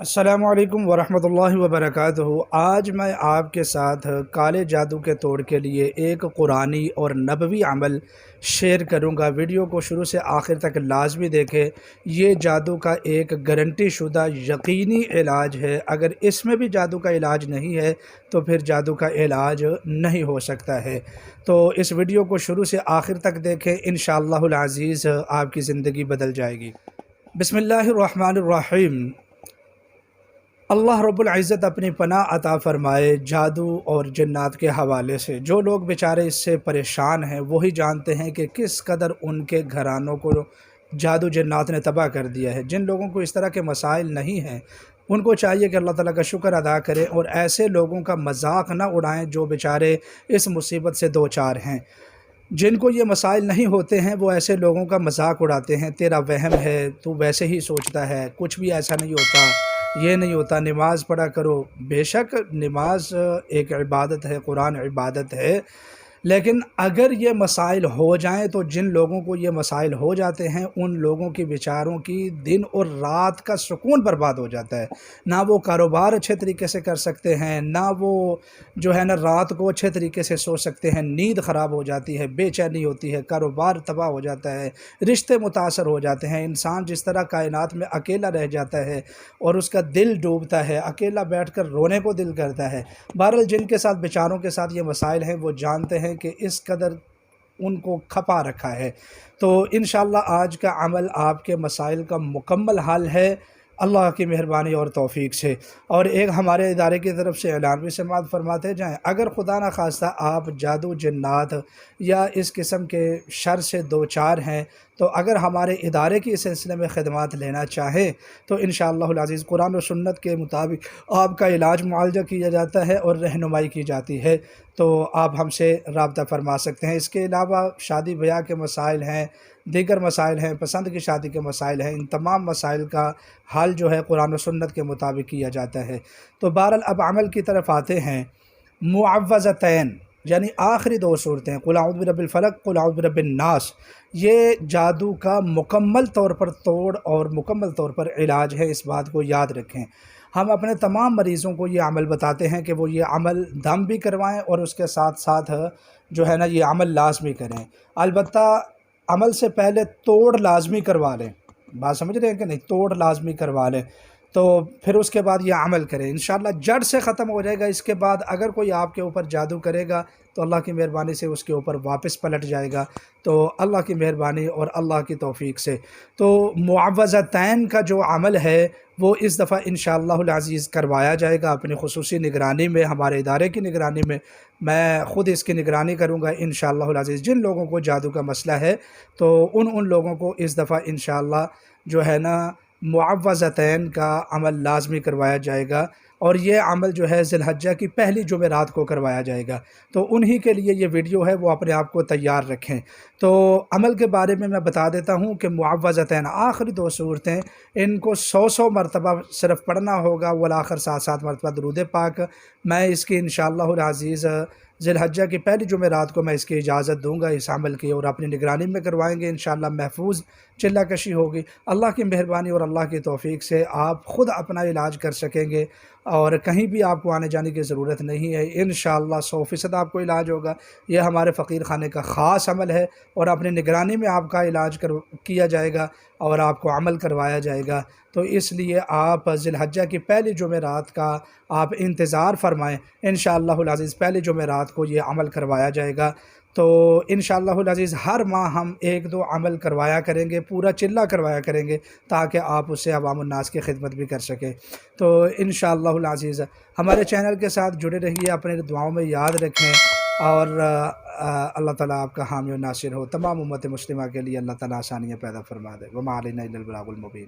السلام علیکم ورحمۃ اللہ وبرکاتہ۔ آج میں آپ کے ساتھ کالے جادو کے توڑ کے لیے ایک قرآنی اور نبوی عمل شیئر کروں گا۔ ویڈیو کو شروع سے آخر تک لازمی دیکھیں۔ یہ جادو کا ایک گارنٹی شدہ یقینی علاج ہے۔ اگر اس میں بھی جادو کا علاج نہیں ہے تو پھر جادو کا علاج نہیں ہو سکتا ہے۔ تو اس ویڈیو کو شروع سے آخر تک دیکھیں، انشاءاللہ العزیز آپ کی زندگی بدل جائے گی۔ بسم اللہ الرحمن الرحیم۔ اللہ رب العزت اپنی پناہ عطا فرمائے جادو اور جنات کے حوالے سے۔ جو لوگ بیچارے اس سے پریشان ہیں وہی جانتے ہیں کہ کس قدر ان کے گھرانوں کو جادو جنات نے تباہ کر دیا ہے۔ جن لوگوں کو اس طرح کے مسائل نہیں ہیں ان کو چاہیے کہ اللہ تعالیٰ کا شکر ادا کریں اور ایسے لوگوں کا مذاق نہ اڑائیں جو بیچارے اس مصیبت سے دوچار ہیں۔ جن کو یہ مسائل نہیں ہوتے ہیں وہ ایسے لوگوں کا مذاق اڑاتے ہیں، تیرا وہم ہے، تو ویسے ہی سوچتا ہے، کچھ بھی ایسا نہیں ہوتا، یہ نہیں ہوتا، نماز پڑھا کرو۔ بے شک نماز ایک عبادت ہے، قرآن عبادت ہے، لیکن اگر یہ مسائل ہو جائیں تو جن لوگوں کو یہ مسائل ہو جاتے ہیں ان لوگوں کی بیچاروں کی دن اور رات کا سکون برباد ہو جاتا ہے۔ نہ وہ کاروبار اچھے طریقے سے کر سکتے ہیں، نہ وہ جو ہے نا رات کو اچھے طریقے سے سو سکتے ہیں، نیند خراب ہو جاتی ہے، بے چینی ہوتی ہے، کاروبار تباہ ہو جاتا ہے، رشتے متاثر ہو جاتے ہیں۔ انسان جس طرح کائنات میں اکیلا رہ جاتا ہے اور اس کا دل ڈوبتا ہے، اکیلا بیٹھ کر رونے کو دل کرتا ہے۔ بہرحال جن کے ساتھ بیچاروں کے ساتھ یہ مسائل ہیں وہ جانتے ہیں کہ اس قدر ان کو کھپا رکھا ہے۔ تو انشاءاللہ آج کا عمل آپ کے مسائل کا مکمل حل ہے اللہ کی مہربانی اور توفیق سے۔ اور ایک ہمارے ادارے کی طرف سے اعلان بھی سماعت فرماتے جائیں، اگر خدا نہ خواستہ آپ جادو جنات یا اس قسم کے شر سے دوچار ہیں تو اگر ہمارے ادارے کی اس سلسلے میں خدمات لینا چاہیں تو انشاءاللہ العزیز قرآن و سنت کے مطابق آپ کا علاج معالجہ کیا جاتا ہے اور رہنمائی کی جاتی ہے، تو آپ ہم سے رابطہ فرما سکتے ہیں۔ اس کے علاوہ شادی بیاہ کے مسائل ہیں، دیگر مسائل ہیں، پسند کی شادی کے مسائل ہیں، ان تمام مسائل کا حل جو ہے قرآن و سنت کے مطابق کیا جاتا ہے۔ تو بہرحال اب عمل کی طرف آتے ہیں۔ معوذتین یعنی آخری دو صورتیں، قل اعوذ برب الفلق، قل اعوذ برب الناس، یہ جادو کا مکمل طور پر توڑ اور مکمل طور پر علاج ہے، اس بات کو یاد رکھیں۔ ہم اپنے تمام مریضوں کو یہ عمل بتاتے ہیں کہ وہ یہ عمل دم بھی کروائیں اور اس کے ساتھ ساتھ جو ہے نا یہ عمل لازمی کریں۔ البتہ عمل سے پہلے توڑ لازمی کروا لیں، بات سمجھ رہے ہیں کہ نہیں، توڑ لازمی کروا لیں، تو پھر اس کے بعد یہ عمل کریں، انشاءاللہ جڑ سے ختم ہو جائے گا۔ اس کے بعد اگر کوئی آپ کے اوپر جادو کرے گا تو اللہ کی مہربانی سے اس کے اوپر واپس پلٹ جائے گا، تو اللہ کی مہربانی اور اللہ کی توفیق سے۔ تو معوذتین کا جو عمل ہے وہ اس دفعہ انشاءاللہ العزیز کروایا جائے گا اپنی خصوصی نگرانی میں، ہمارے ادارے کی نگرانی میں۔ میں خود اس کی نگرانی کروں گا انشاءاللہ العزیز۔ جن لوگوں کو جادو کا مسئلہ ہے تو ان لوگوں کو اس دفعہ انشاءاللہ جو ہے نا معوذتین کا عمل لازمی کروایا جائے گا، اور یہ عمل جو ہے ذی الحجہ کی پہلی جمعرات کو کروایا جائے گا۔ تو انہی کے لیے یہ ویڈیو ہے، وہ اپنے آپ کو تیار رکھیں۔ تو عمل کے بارے میں بتا دیتا ہوں کہ معوذتین آخری دو صورتیں، ان کو 100 مرتبہ صرف پڑھنا ہوگا، والآخر 7 مرتبہ درود پاک۔ میں اس کی انشاءاللہ العزیز ذی الحجہ کی پہلی جمعرات کو میں اس کی اجازت دوں گا اس عمل کی، اور اپنی نگرانی میں کروائیں گے انشاءاللہ، محفوظ چلہ کشی ہوگی۔ اللہ کی مہربانی اور اللہ کی توفیق سے آپ خود اپنا علاج کر سکیں گے اور کہیں بھی آپ کو آنے جانے کی ضرورت نہیں ہے۔ انشاءاللہ 100% آپ کو علاج ہوگا۔ یہ ہمارے فقیر خانے کا خاص عمل ہے اور اپنی نگرانی میں آپ کا علاج کیا جائے گا اور آپ کو عمل کروایا جائے گا۔ تو اس لیے آپ ذی الحجہ کی پہلی جمعرات کا آپ انتظار فرمائیں، انشاءاللہ العزیز پہلی جمعرات کو یہ عمل کروایا جائے گا۔ تو انشاءاللہ العزیز ہر ماہ ہم 1-2 عمل کروایا کریں گے، پورا چلہ کروایا کریں گے تاکہ آپ اس سے عوام الناس کی خدمت بھی کر سکیں۔ تو انشاءاللہ العزیز ہمارے چینل کے ساتھ جڑے رہیے، اپنے دعاؤں میں یاد رکھیں، اور اللہ تعالیٰ آپ کا حامی و ناصر ہو۔ تمام امت مسلمہ کے لیے اللہ تعالیٰ آسانیاں پیدا فرما دے۔ وما علینا الا البلاغ المبین۔